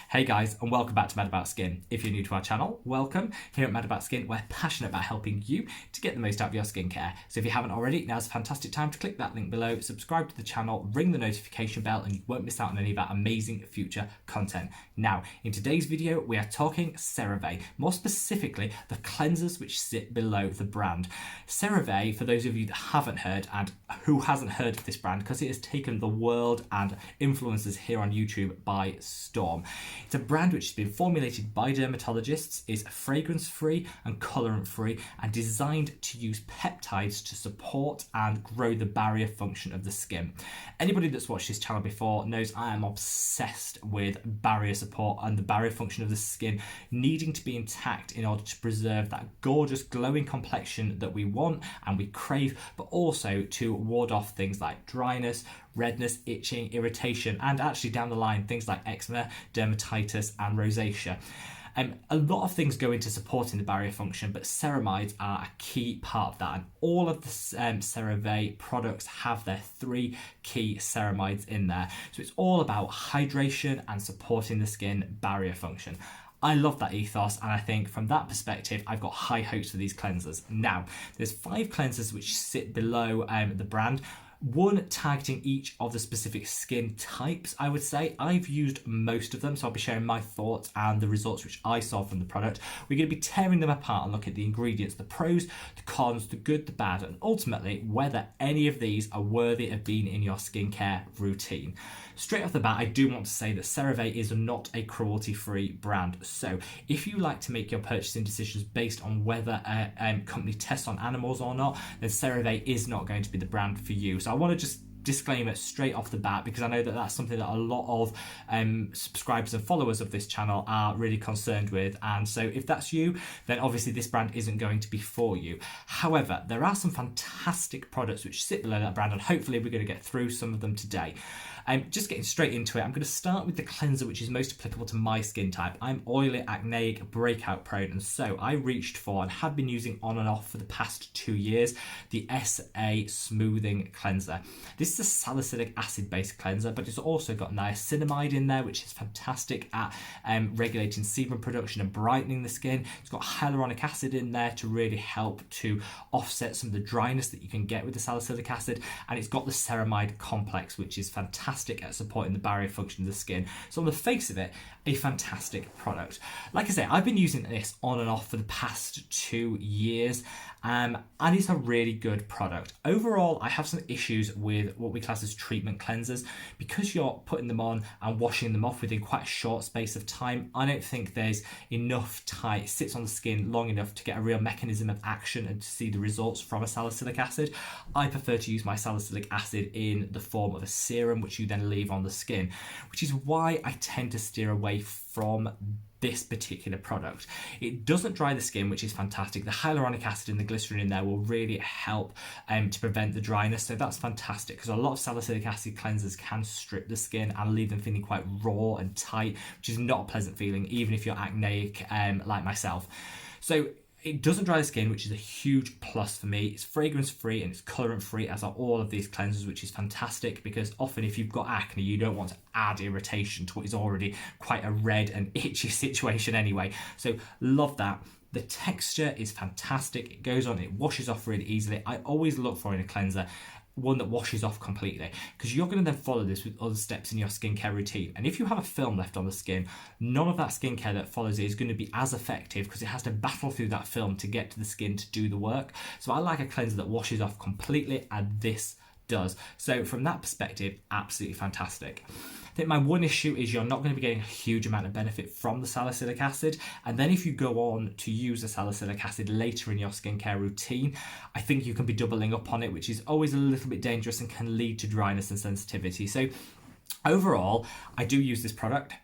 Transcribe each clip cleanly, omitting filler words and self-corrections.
Hey guys, and welcome back to Mad About Skin. If you're new to our channel, welcome. Here at Mad About Skin, we're passionate about helping you to get the most out of your skincare. So if you haven't already, now's a fantastic time to click that link below, subscribe to the channel, ring the notification bell, and you won't miss out on any of our amazing future content. Now, in today's video, we are talking CERAVE, more specifically, the cleansers which sit below the brand. CERAVE, for those of you that haven't heard, and who hasn't heard of this brand, because it has taken the world and influencers here on YouTube by storm. It's a brand which has been formulated by dermatologists, is fragrance-free and colorant-free, and designed to use peptides to support and grow the barrier function of the skin. Anybody that's watched this channel before knows I am obsessed with barrier support and the barrier function of the skin needing to be intact in order to preserve that gorgeous glowing complexion that we want and we crave, but also to ward off things like dryness, redness, itching, irritation, and actually down the line things like eczema, dermatitis, and rosacea. A lot of things go into supporting the barrier function, but ceramides are a key part of that, and all of the CERAVE products have their 3 key ceramides in there. So it's all about hydration and supporting the skin barrier function. I love that ethos, and I think from that perspective, I've got high hopes for these cleansers. Now, there's 5 cleansers which sit below the brand. One targeting each of the specific skin types, I would say. I've used most of them, so I'll be sharing my thoughts and the results which I saw from the product. We're going to be tearing them apart and look at the ingredients, the pros, the cons, the good, the bad, and ultimately whether any of these are worthy of being in your skincare routine. Straight off the bat, I do want to say that CERAVE is not a cruelty-free brand. So if you like to make your purchasing decisions based on whether a company tests on animals or not, then CERAVE is not going to be the brand for you. So I want to just disclaim it straight off the bat, because I know that that's something that a lot of subscribers and followers of this channel are really concerned with, and so if that's you, then obviously this brand isn't going to be for you. However, there are some fantastic products which sit below that brand, and hopefully we're going to get through some of them today. Just getting straight into it, I'm going to start with the cleanser which is most applicable to my skin type. I'm oily, acneic, breakout prone, and so I reached for and have been using on and off for the past 2 years the SA Smoothing Cleanser. This is a salicylic acid based cleanser, but it's also got niacinamide in there, which is fantastic at regulating sebum production and brightening the skin. It's got hyaluronic acid in there to really help to offset some of the dryness that you can get with the salicylic acid, and it's got the ceramide complex, which is fantastic at supporting the barrier function of the skin. So on the face of it, a fantastic product. Like I say, I've been using this on and off for the past 2 years, and it's a really good product. Overall, I have some issues with what we class as treatment cleansers. Because you're putting them on and washing them off within quite a short space of time, I don't think there's enough time, it sits on the skin long enough to get a real mechanism of action and to see the results from a salicylic acid. I prefer to use my salicylic acid in the form of a serum, which you then leave on the skin, which is why I tend to steer away from this particular product. It doesn't dry the skin, which is fantastic. The hyaluronic acid and the glycerin in there will really help to prevent the dryness, so that's fantastic, because a lot of salicylic acid cleansers can strip the skin and leave them feeling quite raw and tight, which is not a pleasant feeling, even if you're acneic like myself. So it doesn't dry the skin, which is a huge plus for me. It's fragrance free and it's colorant free, as are all of these cleansers, which is fantastic, because often if you've got acne, you don't want to add irritation to what is already quite a red and itchy situation anyway. So love that. The texture is fantastic. It goes on, it washes off really easily. I always look for in a cleanser one that washes off completely, because you're going to then follow this with other steps in your skincare routine, and if you have a film left on the skin, none of that skincare that follows it is going to be as effective, because it has to battle through that film to get to the skin to do the work. So I like a cleanser that washes off completely, and this does. So from that perspective, absolutely fantastic. I think my one issue is you're not going to be getting a huge amount of benefit from the salicylic acid, and then if you go on to use the salicylic acid later in your skincare routine, I think you can be doubling up on it, which is always a little bit dangerous and can lead to dryness and sensitivity. So overall, I do use this product.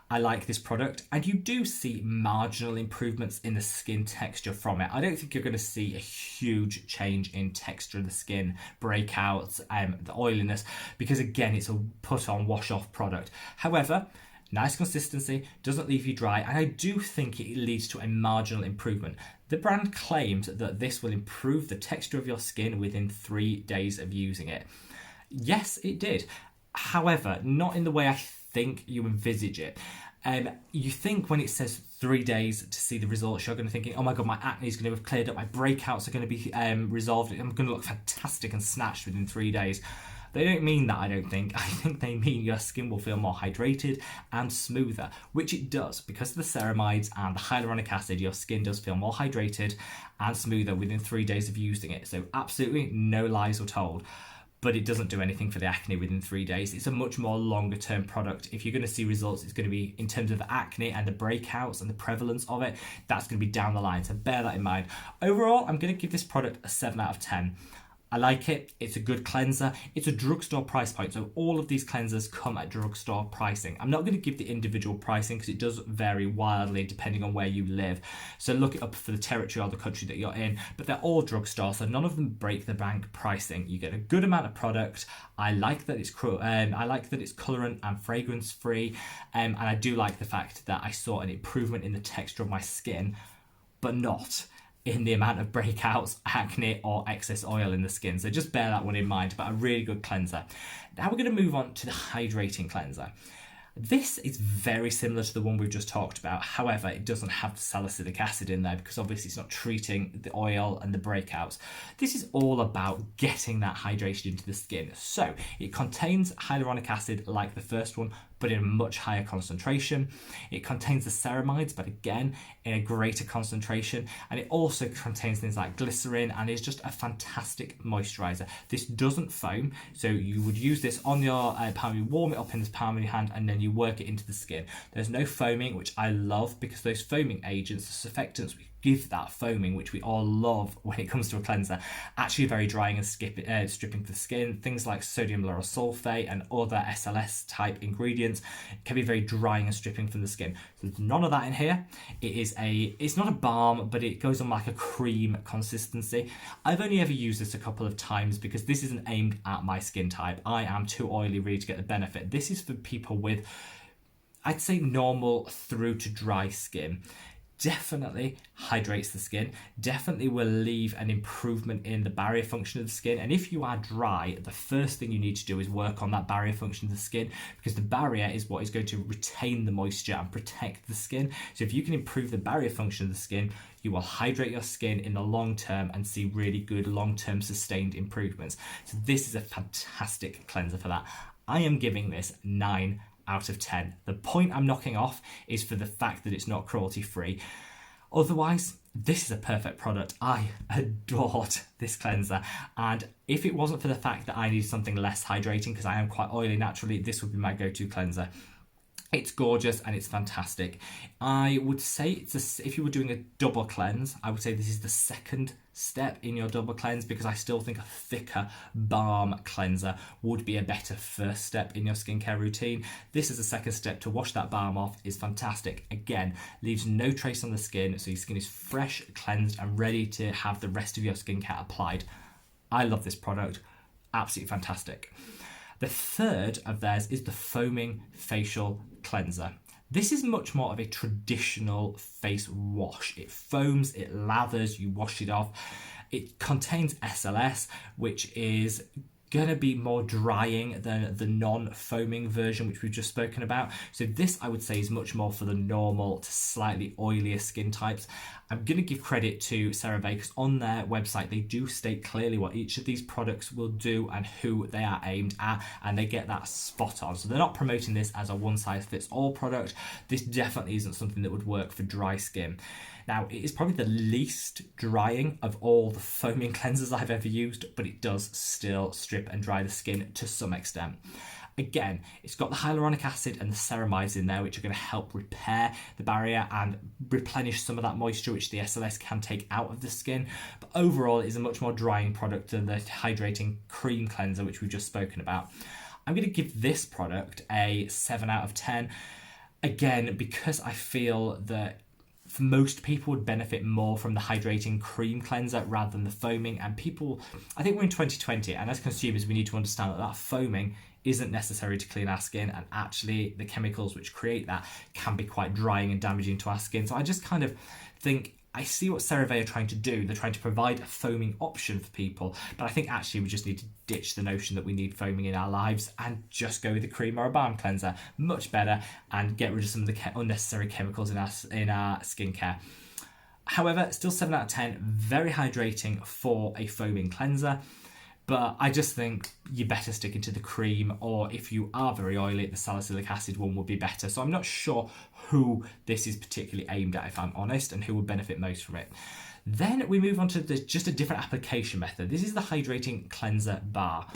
I like this product, and you do see marginal improvements in the skin texture from it. I don't think you're going to see a huge change in texture of the skin, breakouts, the oiliness, because again, it's a put on wash off product. However, nice consistency, doesn't leave you dry, and I do think it leads to a marginal improvement. The brand claims that this will improve the texture of your skin within 3 days of using it. Yes, it did. However, not in the way I think you envisage it. You think when it says 3 days to see the results, you're going to thinking, oh my god, my acne is going to have cleared up, my breakouts are going to be resolved, I'm going to look fantastic and snatched within 3 days. They don't mean that, I don't think. I think they mean your skin will feel more hydrated and smoother, which it does. Because of the ceramides and the hyaluronic acid, your skin does feel more hydrated and smoother within 3 days of using it. So absolutely no lies were told. But it doesn't do anything for the acne within 3 days. It's a much more longer term product. If you're going to see results, it's going to be in terms of the acne and the breakouts and the prevalence of it. That's going to be down the line, so bear that in mind. Overall, I'm going to give this product a 7 out of 10. I like it. It's a good cleanser. It's a drugstore price point. So all of these cleansers come at drugstore pricing. I'm not going to give the individual pricing because it does vary wildly depending on where you live. So look it up for the territory or the country that you're in. But they're all drugstore, so none of them break the bank pricing. You get a good amount of product. I like that it's colorant and fragrance free, and I do like the fact that I saw an improvement in the texture of my skin, but not in the amount of breakouts, acne, or excess oil in the skin. So just bear that one in mind, but a really good cleanser. Now we're going to move on to the hydrating cleanser. This is very similar to the one we've just talked about. However, it doesn't have the salicylic acid in there because obviously it's not treating the oil and the breakouts. This is all about getting that hydration into the skin. So it contains hyaluronic acid like the first one, but in a much higher concentration. It contains the ceramides, but again, in a greater concentration. And it also contains things like glycerin and is just a fantastic moisturizer. This doesn't foam, so you would use this on your palm, you warm it up in the palm of your hand, and then you work it into the skin. There's no foaming, which I love because those foaming agents, the surfactants, give that foaming, which we all love when it comes to a cleanser, actually very drying and stripping the skin. Things like sodium lauryl sulfate and other SLS type ingredients can be very drying and stripping from the skin. So there's none of that in here. It's not a balm, but it goes on like a cream consistency. I've only ever used this a couple of times because this isn't aimed at my skin type. I am too oily really to get the benefit. This is for people with, I'd say, normal through to dry skin. Definitely hydrates the skin, definitely will leave an improvement in the barrier function of the skin. And if you are dry, the first thing you need to do is work on that barrier function of the skin, because the barrier is what is going to retain the moisture and protect the skin. So if you can improve the barrier function of the skin, you will hydrate your skin in the long term and see really good long-term sustained improvements. So this is a fantastic cleanser for that. I am giving this 9 out of 10. The point I'm knocking off is for the fact that it's not cruelty free. Otherwise, this is a perfect product. I adored this cleanser, and if it wasn't for the fact that I need something less hydrating because I am quite oily naturally, this would be my go-to cleanser. It's gorgeous and it's fantastic. I would say if you were doing a double cleanse, I would say this is the second step in your double cleanse, because I still think a thicker balm cleanser would be a better first step in your skincare routine. This is the second step to wash that balm off. Is fantastic. Again, leaves no trace on the skin, so your skin is fresh, cleansed, and ready to have the rest of your skincare applied. I love this product. Absolutely fantastic. The third of theirs is the foaming facial cleanser. This is much more of a traditional face wash. It foams, it lathers, you wash it off. It contains SLS, which is going to be more drying than the non-foaming version, which we've just spoken about. So this, I would say, is much more for the normal to slightly oilier skin types. I'm going to give credit to CERAVE because on their website, they do state clearly what each of these products will do and who they are aimed at, and they get that spot on. So they're not promoting this as a one-size-fits-all product. This definitely isn't something that would work for dry skin. Now, it is probably the least drying of all the foaming cleansers I've ever used, but it does still strip and dry the skin to some extent. Again, it's got the hyaluronic acid and the ceramides in there, which are going to help repair the barrier and replenish some of that moisture which the SLS can take out of the skin. But overall, it is a much more drying product than the hydrating cream cleanser, which we've just spoken about. I'm going to give this product a 7 out of 10. Again, because I feel that most people would benefit more from the hydrating cream cleanser rather than the foaming. And people, I think we're in 2020, and as consumers, we need to understand that that foaming isn't necessary to clean our skin, and actually the chemicals which create that can be quite drying and damaging to our skin. So I just kind of think I see what CeraVe are trying to do. They're trying to provide a foaming option for people, but I think actually we just need to ditch the notion that we need foaming in our lives and just go with a cream or a balm cleanser. Much better, and get rid of some of the unnecessary chemicals in our skincare. However, still 7 out of 10, very hydrating for a foaming cleanser. But I just think you're better sticking to the cream, or if you are very oily, the salicylic acid one would be better. So I'm not sure who this is particularly aimed at, if I'm honest, and who would benefit most from it. Then we move on to just a different application method. This is the Hydrating Cleanser Bar.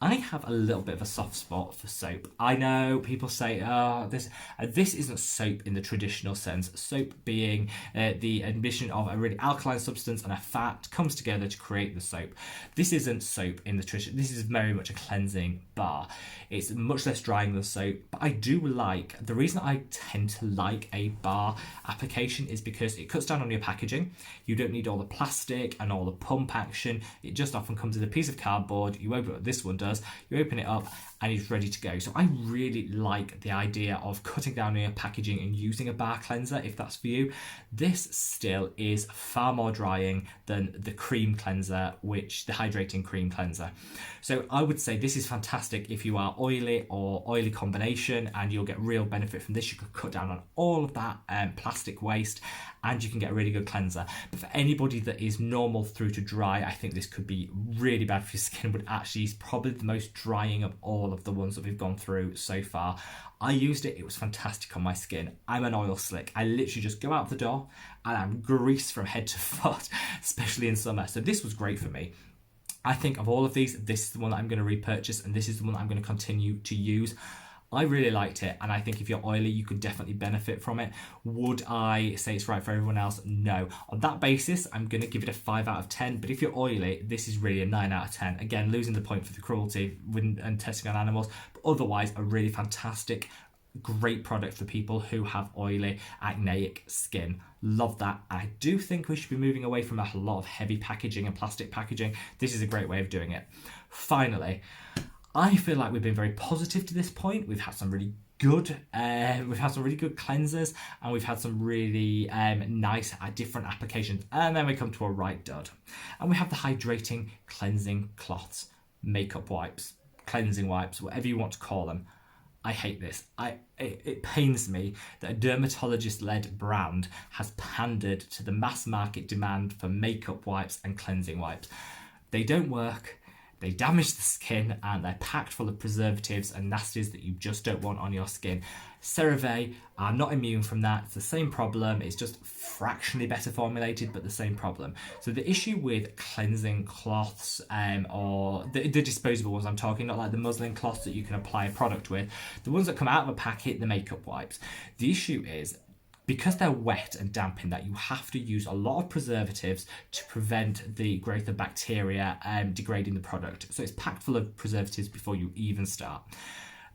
I have a little bit of a soft spot for soap. I know people say, oh, this isn't soap in the traditional sense. Soap being the addition of a really alkaline substance and a fat comes together to create the soap. This isn't soap in the tradition. This is very much a cleansing bar. It's much less drying than soap, but I do like, the reason I tend to like a bar application is because it cuts down on your packaging. You don't need all the plastic and all the pump action. It just often comes in a piece of cardboard. You open it, this one does. You open it up and it's ready to go. So I really like the idea of cutting down on your packaging and using a bar cleanser if that's for you. This still is far more drying than the cream cleanser, the hydrating cream cleanser. So I would say this is fantastic if you are oily or oily combination, and you'll get real benefit from this. You could cut down on all of that plastic waste, and you can get a really good cleanser. But for anybody that is normal through to dry, I think this could be really bad for your skin, but actually is probably the most drying of all of the ones that we've gone through so far. I used it, it was fantastic on my skin. I'm an oil slick. I literally just go out the door and I'm greased from head to foot, especially in summer. So this was great for me. I think of all of these, this is the one that I'm going to repurchase, and this is the one that I'm going to continue to use. I really liked it, and I think if you're oily, you could definitely benefit from it. Would I say it's right for everyone else? No. On that basis, I'm going to give it a 5 out of 10, but if you're oily, this is really a 9 out of 10. Again, losing the point for the cruelty and testing on animals, but otherwise a really fantastic, great product for people who have oily, acneic skin. Love that. I do think we should be moving away from a lot of heavy packaging and plastic packaging. This is a great way of doing it. Finally, I feel like we've been very positive to this point. We've had some really good cleansers, and we've had some really nice different applications. And then we come to a right dud, and we have the hydrating cleansing cloths, makeup wipes, cleansing wipes, whatever you want to call them. I hate this. It pains me that a dermatologist-led brand has pandered to the mass market demand for makeup wipes and cleansing wipes. They don't work. They damage the skin, and they're packed full of preservatives and nasties that you just don't want on your skin. CeraVe are not immune from that. It's the same problem. It's just fractionally better formulated, but the same problem. So the issue with cleansing cloths, or the disposable ones I'm talking, not like the muslin cloths that you can apply a product with, the ones that come out of a packet, the makeup wipes. The issue is, because they're wet and damp in that, you have to use a lot of preservatives to prevent the growth of bacteria degrading the product. So it's packed full of preservatives before you even start.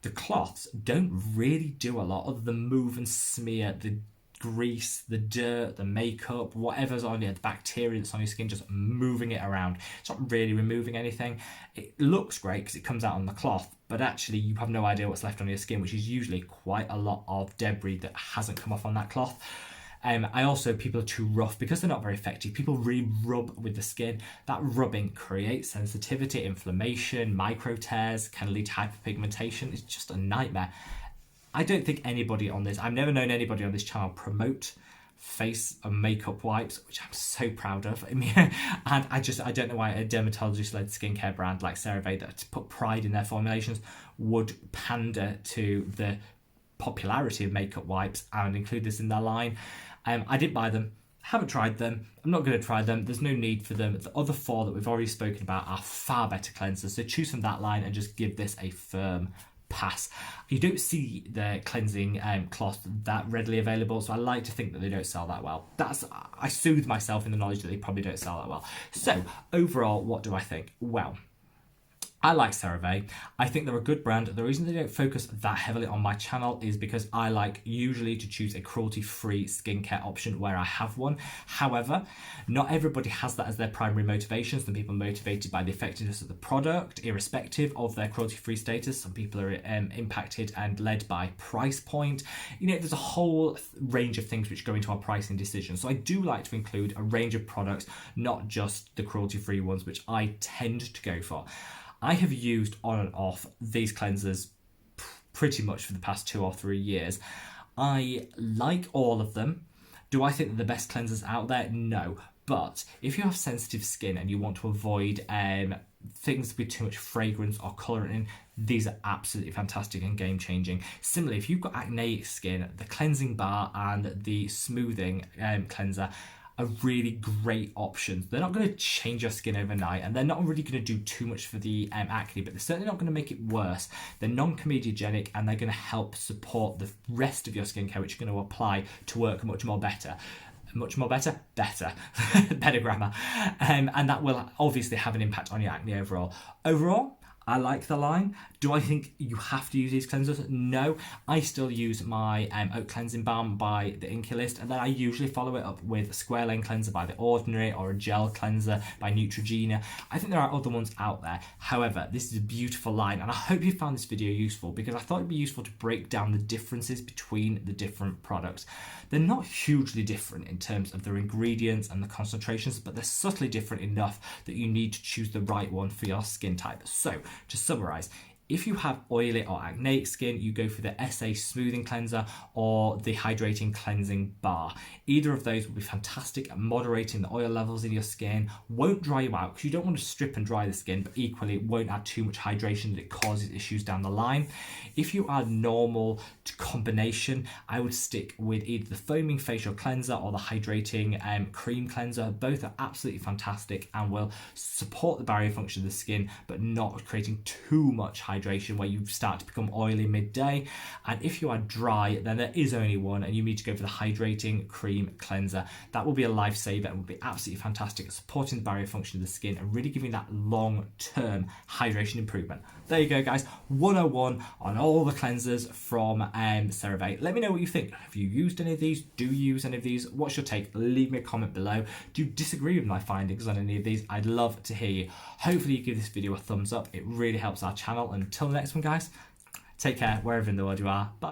The cloths don't really do a lot other than move and smear the grease, the dirt, the makeup, whatever's on you, the bacteria that's on your skin, just moving it around. It's not really removing anything. It looks great because it comes out on the cloth, but actually you have no idea what's left on your skin, which is usually quite a lot of debris that hasn't come off on that cloth. People are too rough because they're not very effective. People really rub with the skin. That rubbing creates sensitivity, inflammation, micro tears, can lead to hyperpigmentation. It's just a nightmare. I don't think anybody on this, I've never known anybody on this channel promote face and makeup wipes, which I'm so proud of. I mean, and I don't know why a dermatologist-led skincare brand like CeraVe that put pride in their formulations would pander to the popularity of makeup wipes and include this in their line. I didn't buy them. Haven't tried them. I'm not going to try them. There's no need for them. The other 4 that we've already spoken about are far better cleansers. So choose from that line and just give this a firm pass. You don't see the cleansing cloth that readily available, so I like to think that they don't sell that well. I soothe myself in the knowledge that they probably don't sell that well. So overall, what do I think? Well, I like CeraVe. I think they're a good brand. The reason they don't focus that heavily on my channel is because I like usually to choose a cruelty-free skincare option where I have one. However, not everybody has that as their primary motivation. Some people are motivated by the effectiveness of the product, irrespective of their cruelty-free status. Some people are impacted and led by price point. You know, there's a whole range of things which go into our pricing decision. So I do like to include a range of products, not just the cruelty-free ones, which I tend to go for. I have used on and off these cleansers pretty much for the past 2 or 3 years. I like all of them. Do I think they're the best cleansers out there? No. But if you have sensitive skin and you want to avoid things with too much fragrance or colouring in, these are absolutely fantastic and game-changing. Similarly, if you've got acneic skin, the cleansing bar and the smoothing cleanser are really great options. They're not going to change your skin overnight, and they're not really going to do too much for the acne, but they're certainly not going to make it worse. They're non-comedogenic, and they're going to help support the rest of your skincare, which you're going to apply to work much more better. Better grammar. And that will obviously have an impact on your acne overall. Overall, I like the line. Do I think you have to use these cleansers? No. I still use my Oat Cleansing Balm by the Inculist, and then I usually follow it up with a Square Lane Cleanser by The Ordinary or a gel cleanser by Neutrogena. I think there are other ones out there. However, this is a beautiful line, and I hope you found this video useful because I thought it'd be useful to break down the differences between the different products. They're not hugely different in terms of their ingredients and the concentrations, but they're subtly different enough that you need to choose the right one for your skin type. So, to summarize, if you have oily or acneic skin, you go for the SA Smoothing Cleanser or the Hydrating Cleansing Bar. Either of those will be fantastic at moderating the oil levels in your skin, won't dry you out because you don't want to strip and dry the skin, but equally won't add too much hydration that it causes issues down the line. If you are normal to combination, I would stick with either the Foaming Facial Cleanser or the Hydrating Cream Cleanser. Both are absolutely fantastic and will support the barrier function of the skin, but not creating too much hydration where you start to become oily midday. And if you are dry, then there is only one, and you need to go for the Hydrating Cream Cleanser. That will be a lifesaver and will be absolutely fantastic at supporting the barrier function of the skin and really giving that long-term hydration improvement. There you go, guys. 101 on all the cleansers from CeraVe. Let me know what you think. Have you used any of these? Do you use any of these? What's your take? Leave me a comment below. Do you disagree with my findings on any of these? I'd love to hear you. Hopefully you give this video a thumbs up. It really helps our channel. Until the next one, guys, take care wherever in the world you are. Bye.